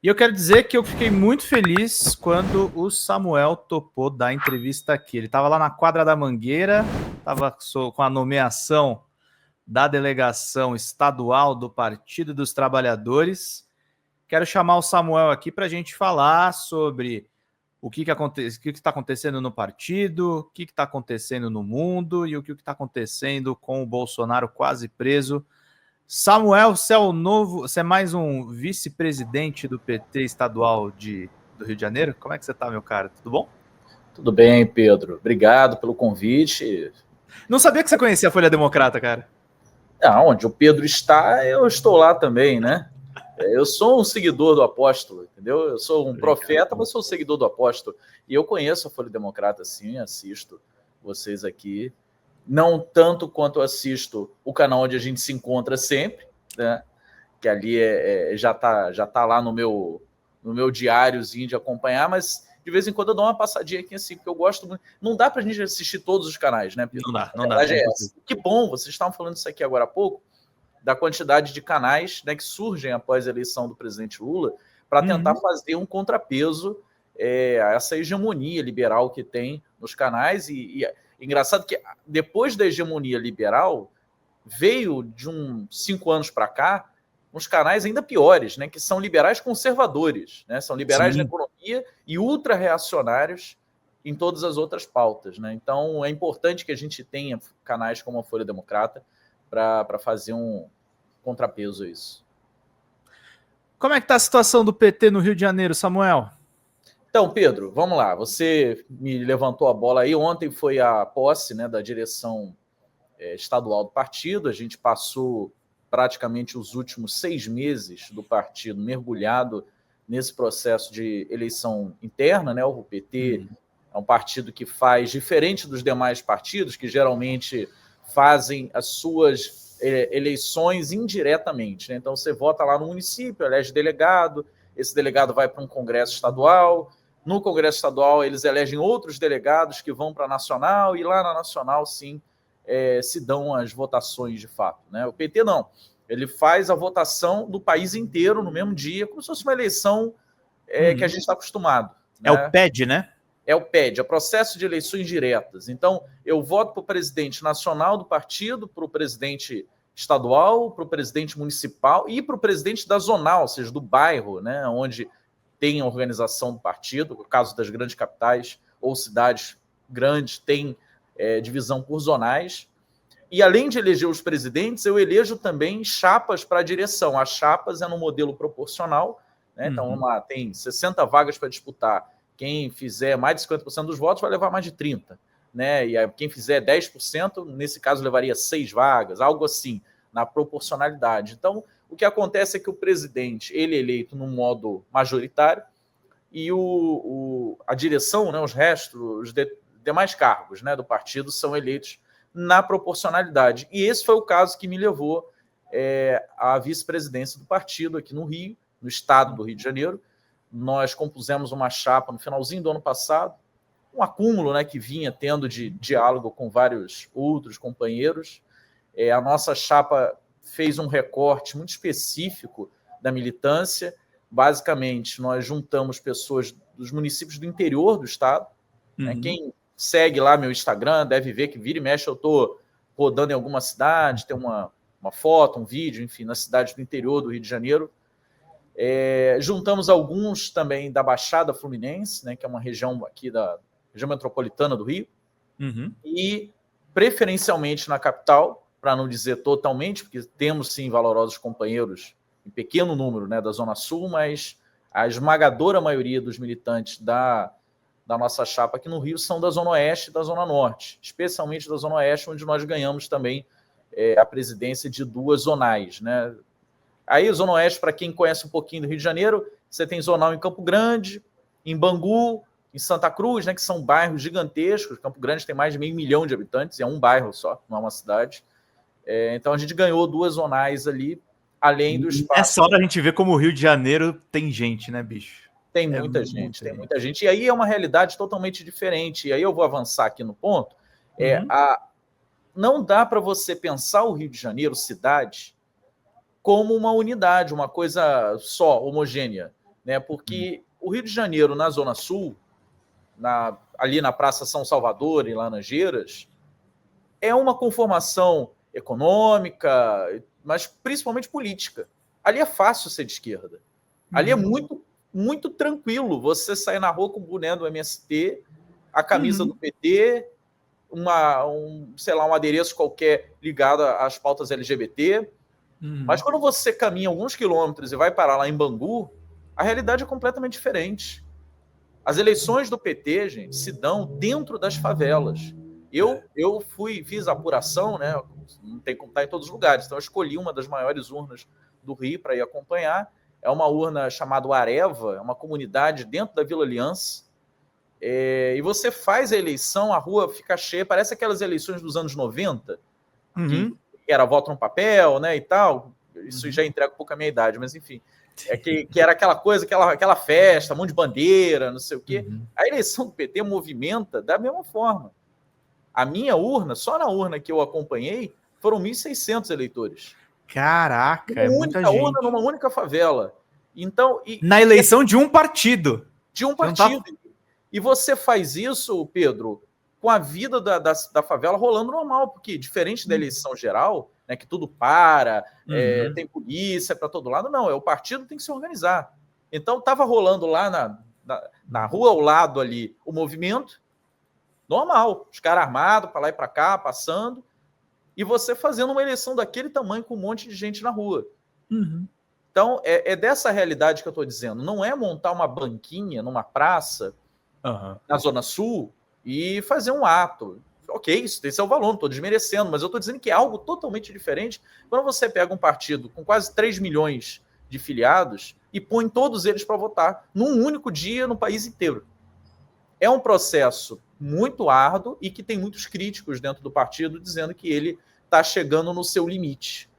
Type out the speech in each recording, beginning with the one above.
E eu quero dizer que eu fiquei muito feliz quando o Samuel topou dar entrevista aqui. Ele estava lá na quadra da Mangueira, estava com a nomeação da delegação estadual do Partido dos Trabalhadores. Quero chamar o Samuel aqui para a gente falar sobre o que está acontecendo no partido, o que está acontecendo no mundo e o que está acontecendo com o Bolsonaro quase preso. Samuel, você é mais um vice-presidente do PT estadual do Rio de Janeiro? Como é que você está, meu cara? Tudo bom? Tudo bem, Pedro. Obrigado pelo convite. Não sabia que você conhecia a Folha Democrata, cara. Onde o Pedro está, eu estou lá também, né? Eu sou um seguidor do apóstolo, entendeu? Eu sou um profeta, mas sou um seguidor do apóstolo. E eu conheço a Folha Democrata, sim, assisto vocês aqui. Não tanto quanto assisto o canal onde a gente se encontra sempre, né? Que ali já tá lá no meu diáriozinho de acompanhar, mas de vez em quando eu dou uma passadinha aqui assim, porque eu gosto muito. Não dá para a gente assistir todos os canais, né, Pedro? Não dá. É essa. Que bom, vocês estavam falando isso aqui agora há pouco, da quantidade de canais, né, que surgem após a eleição do presidente Lula, para tentar fazer um contrapeso a essa hegemonia liberal que tem nos canais. E é engraçado que depois da hegemonia liberal, veio de uns 5 anos para cá, uns canais ainda piores, né, que são liberais conservadores, né, são liberais na economia e ultra-reacionários em todas as outras pautas, né? Então, é importante que a gente tenha canais como a Folha Democrata para fazer um contrapeso a isso. Como é que está a situação do PT no Rio de Janeiro, Samuel? Então, Pedro, vamos lá. Você me levantou a bola aí. Ontem foi a posse, né, da direção estadual do partido. A gente passou praticamente os últimos 6 meses do partido mergulhado nesse processo de eleição interna, né? O PT é um partido que faz diferente dos demais partidos, que geralmente fazem as suas eleições indiretamente, né? Então você vota lá no município, elege delegado, esse delegado vai para um congresso estadual, no congresso estadual eles elegem outros delegados que vão para a nacional, e lá na nacional, sim, se dão as votações de fato, né? O PT não, ele faz a votação do país inteiro no mesmo dia, como se fosse uma eleição que a gente está acostumado, né? É o PED, né? É o PED, é o processo de eleições diretas. Então, eu voto para o presidente nacional do partido, para o presidente estadual, para o presidente municipal e para o presidente da zonal, ou seja, do bairro, né, onde tem a organização do partido. No caso das grandes capitais ou cidades grandes, tem divisão por zonais. E além de eleger os presidentes, eu elejo também chapas para a direção. As chapas é no modelo proporcional, né? Então, vamos lá, tem 60 vagas para disputar. Quem fizer mais de 50% dos votos vai levar mais de 30%, né? E quem fizer 10%, nesse caso, levaria 6 vagas, algo assim, na proporcionalidade. Então, o que acontece é que o presidente, ele é eleito no modo majoritário, e a direção, né, os restos, os demais cargos, né, do partido são eleitos na proporcionalidade. E esse foi o caso que me levou à vice-presidência do partido aqui no Rio, no estado do Rio de Janeiro. Nós compusemos uma chapa no finalzinho do ano passado, um acúmulo, né, que vinha tendo de diálogo com vários outros companheiros. A nossa chapa fez um recorte muito específico da militância. Basicamente, nós juntamos pessoas dos municípios do interior do estado. Né? Quem segue lá meu Instagram deve ver que vira e mexe eu estou rodando em alguma cidade, tem uma foto, um vídeo, enfim, na cidade do interior do Rio de Janeiro. Juntamos alguns também da Baixada Fluminense, né, que é uma região aqui da região metropolitana do Rio, e preferencialmente na capital, para não dizer totalmente, porque temos sim valorosos companheiros em pequeno número, né, da Zona Sul, mas a esmagadora maioria dos militantes da nossa chapa aqui no Rio são da Zona Oeste e da Zona Norte, especialmente da Zona Oeste, onde nós ganhamos também a presidência de 2 zonais, né? Aí, Zona Oeste, para quem conhece um pouquinho do Rio de Janeiro, você tem zonal em Campo Grande, em Bangu, em Santa Cruz, né, que são bairros gigantescos. Campo Grande tem mais de 500 mil de habitantes, é um bairro só, não é uma cidade. Então, a gente ganhou 2 zonais ali, além do espaço. Nessa hora a gente vê como o Rio de Janeiro tem gente, né, bicho? Tem muita gente, tem muita gente. E aí é uma realidade totalmente diferente. E aí eu vou avançar aqui no ponto. Não dá para você pensar o Rio de Janeiro, cidade, como uma unidade, uma coisa só, homogênea. né? Porque o Rio de Janeiro, na Zona Sul, ali na Praça São Salvador, em Laranjeiras, é uma conformação econômica, mas principalmente política. Ali é fácil ser de esquerda. Ali é muito, muito tranquilo você sair na rua com o boné do MST, a camisa do PT, sei lá, um adereço qualquer ligado às pautas LGBT. Mas quando você caminha alguns quilômetros e vai parar lá em Bangu, a realidade é completamente diferente. As eleições do PT, gente, se dão dentro das favelas. Eu fiz a apuração, né? Não tem como estar em todos os lugares, então eu escolhi uma das maiores urnas do Rio para ir acompanhar. É uma urna chamada Areva, é uma comunidade dentro da Vila Aliança. E você faz a eleição, a rua fica cheia, parece aquelas eleições dos anos 90, que era voto no papel, né, e tal. Isso já entrega um pouco a minha idade, mas enfim. Que era aquela coisa, aquela festa, um monte de bandeira, não sei o quê. A eleição do PT movimenta da mesma forma. A minha urna, só na urna que eu acompanhei, foram 1.600 eleitores. Caraca, é muita gente. Urna numa única favela. Então, na eleição de um partido. De um partido. E você faz isso, Pedro, com a vida da favela rolando normal, porque diferente da eleição geral, né, que tudo para, tem polícia para todo lado, não, o partido tem que se organizar. Então, estava rolando lá na rua ao lado ali o movimento, normal, os caras armados para lá e para cá, passando, e você fazendo uma eleição daquele tamanho com um monte de gente na rua. Então, é dessa realidade que eu estou dizendo. Não é montar uma banquinha numa praça na Zona Sul e fazer um ato. Ok, isso esse é o valor, não estou desmerecendo, mas eu estou dizendo que é algo totalmente diferente quando você pega um partido com quase 3 milhões de filiados e põe todos eles para votar num único dia no país inteiro. É um processo muito árduo e que tem muitos críticos dentro do partido dizendo que ele está chegando no seu limite.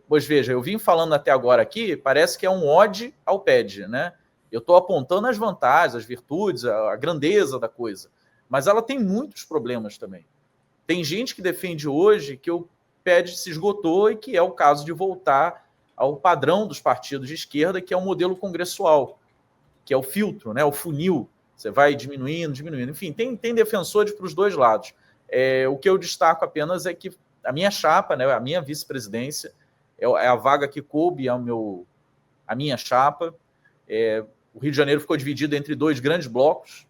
Pois veja, eu vim falando até agora aqui, parece que é um ode ao PED, né? Eu estou apontando as vantagens, as virtudes, a grandeza da coisa, mas ela tem muitos problemas também. Tem gente que defende hoje que o PED se esgotou e que é o caso de voltar ao padrão dos partidos de esquerda, que é o modelo congressual, que é o filtro, né? O funil. Você vai diminuindo. Enfim, tem defensores para os dois lados. O que eu destaco apenas é que a minha chapa, né, a minha vice-presidência, é a vaga que coube a minha chapa. O Rio de Janeiro ficou dividido entre dois grandes blocos,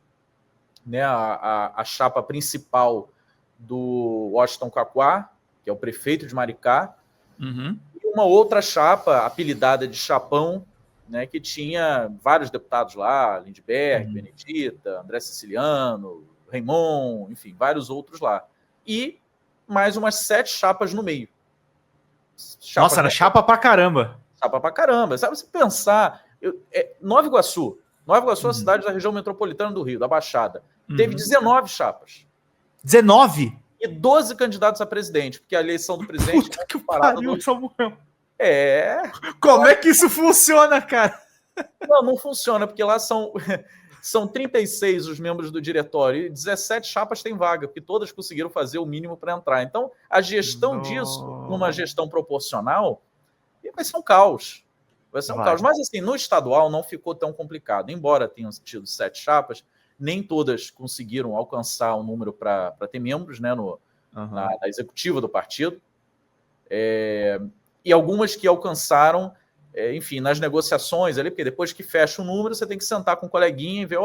né? A chapa principal do Washington Cacoá, que é o prefeito de Maricá, e uma outra chapa, apelidada de Chapão, né, que tinha vários deputados lá, Lindbergh, Benedita, André Siciliano, Raimon, enfim, vários outros lá. E mais umas 7 chapas no meio. Nossa, era chapa pra caramba. Chapa pra caramba. Sabe, se pensar... Nova Iguaçu é a cidade da região metropolitana do Rio, da Baixada. Teve 19 chapas. 19? E 12 candidatos a presidente, porque a eleição do presidente... Puta que pariu, Samuel. Como é que isso funciona, cara? Não funciona, porque lá são 36 os membros do diretório e 17 chapas têm vaga, porque todas conseguiram fazer o mínimo para entrar. Então, a gestão disso, numa gestão proporcional, vai ser um caos. Vai ser um caos. Mas, assim, no estadual não ficou tão complicado. Embora tenham tido 7 chapas, nem todas conseguiram alcançar o número para ter membros, né, na executiva do partido. E algumas que alcançaram, enfim, nas negociações ali, porque depois que fecha o número, você tem que sentar com um coleguinha e ver,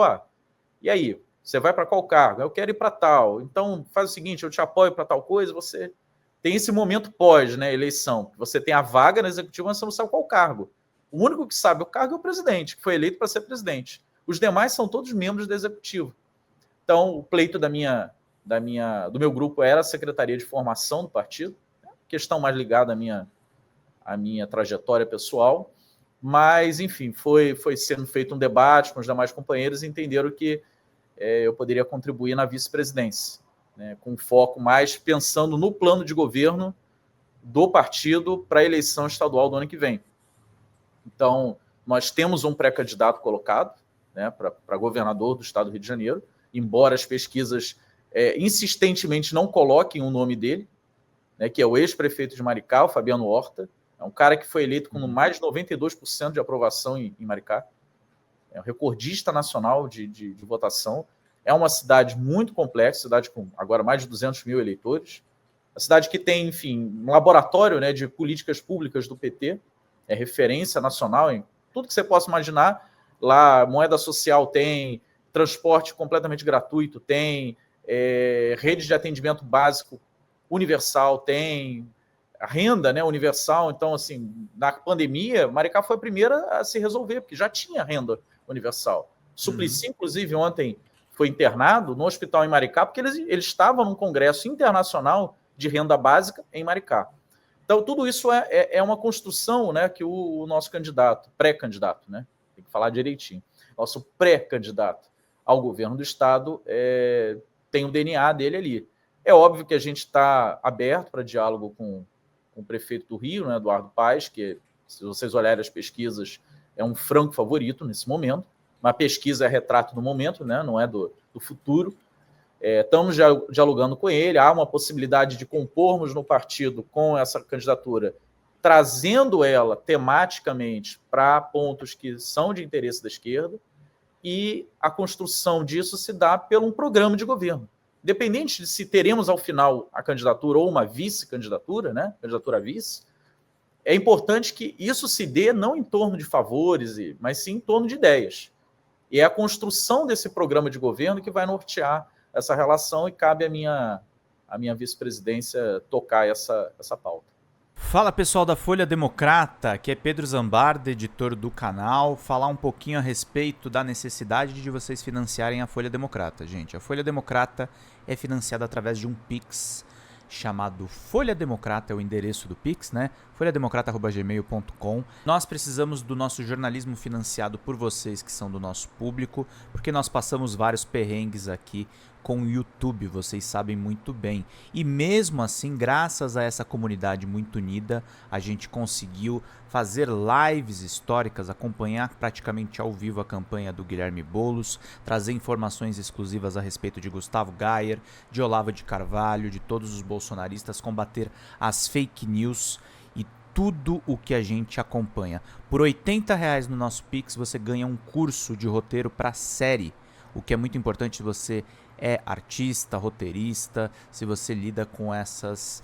e aí, você vai para qual cargo? Eu quero ir para tal. Então, faz o seguinte, eu te apoio para tal coisa, você tem esse momento pós, né, eleição. Você tem a vaga na executiva, mas você não sabe qual cargo. O único que sabe o cargo é o presidente, que foi eleito para ser presidente. Os demais são todos membros da executiva. Então, o pleito do meu grupo era a Secretaria de Formação do partido, questão mais ligada à minha trajetória pessoal, mas, enfim, foi sendo feito um debate com os demais companheiros e entenderam que eu poderia contribuir na vice-presidência, né, com foco mais pensando no plano de governo do partido para a eleição estadual do ano que vem. Então, nós temos um pré-candidato colocado, né, para governador do estado do Rio de Janeiro, embora as pesquisas insistentemente não coloquem o nome dele, né, que é o ex-prefeito de Maricá, o Fabiano Horta. É um cara que foi eleito com mais de 92% de aprovação em Maricá. é um recordista nacional de votação. É uma cidade muito complexa, cidade com agora mais de 200 mil eleitores. A cidade que tem, enfim, um laboratório, né, de políticas públicas do PT, é referência nacional em tudo que você possa imaginar. Lá, moeda social tem, transporte completamente gratuito tem, rede de atendimento básico universal tem, a renda, né, universal. Então, assim, na pandemia, Maricá foi a primeira a se resolver, porque já tinha renda universal. Suplicy, inclusive, ontem foi internado no hospital em Maricá, porque eles estavam num congresso internacional de renda básica em Maricá. Então, tudo isso é uma construção, né, que o nosso candidato, pré-candidato, né, tem que falar direitinho, nosso pré-candidato ao governo do Estado tem o DNA dele ali. É óbvio que a gente está aberto para diálogo com o prefeito do Rio, né, Eduardo Paes, que, se vocês olharem as pesquisas, é um franco favorito nesse momento. Uma pesquisa é retrato do momento, né, não é do futuro. Estamos dialogando com ele, há uma possibilidade de compormos no partido com essa candidatura, trazendo ela tematicamente para pontos que são de interesse da esquerda, e a construção disso se dá pelo um programa de governo. Independente de se teremos ao final a candidatura ou uma vice-candidatura, né, candidatura a vice, é importante que isso se dê não em torno de favores, mas sim em torno de ideias. E é a construção desse programa de governo que vai nortear essa relação, e cabe à minha vice-presidência tocar essa pauta. Fala, pessoal da Folha Democrata, aqui é Pedro Zambarda, editor do canal, falar um pouquinho a respeito da necessidade de vocês financiarem a Folha Democrata. Gente, a Folha Democrata é financiada através de um Pix chamado Folha Democrata, é o endereço do Pix, né? folhademocrata@gmail.com. Nós precisamos do nosso jornalismo financiado por vocês que são do nosso público, porque nós passamos vários perrengues aqui com o YouTube, vocês sabem muito bem. E mesmo assim, graças a essa comunidade muito unida, a gente conseguiu fazer lives históricas, acompanhar praticamente ao vivo a campanha do Guilherme Boulos, trazer informações exclusivas a respeito de Gustavo Gayer, de Olavo de Carvalho, de todos os bolsonaristas, combater as fake news e tudo o que a gente acompanha. Por R$80 no nosso Pix você ganha um curso de roteiro para série, o que é muito importante se você é artista, roteirista, se você lida com essas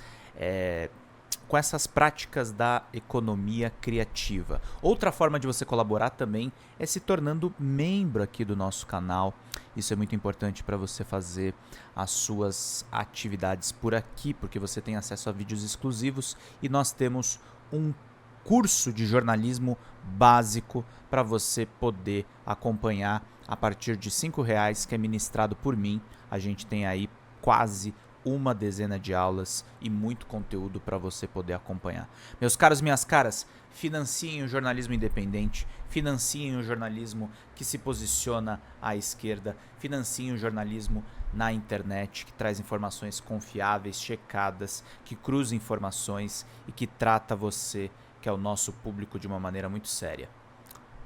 práticas da economia criativa. Outra forma de você colaborar também é se tornando membro aqui do nosso canal. Isso é muito importante para você fazer as suas atividades por aqui, porque você tem acesso a vídeos exclusivos e nós temos um curso de jornalismo básico para você poder acompanhar a partir de R$5, que é ministrado por mim. A gente tem aí quase uma dezena de aulas e muito conteúdo para você poder acompanhar. Meus caros, minhas caras, financiem o jornalismo independente, financiem o jornalismo que se posiciona à esquerda, financiem o jornalismo na internet, que traz informações confiáveis, checadas, que cruza informações e que trata você, que é o nosso público, de uma maneira muito séria.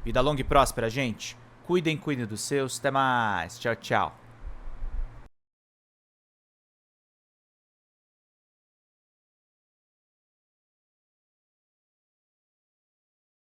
Vida longa e próspera, gente. Cuidem dos seus. Até mais. Tchau, tchau.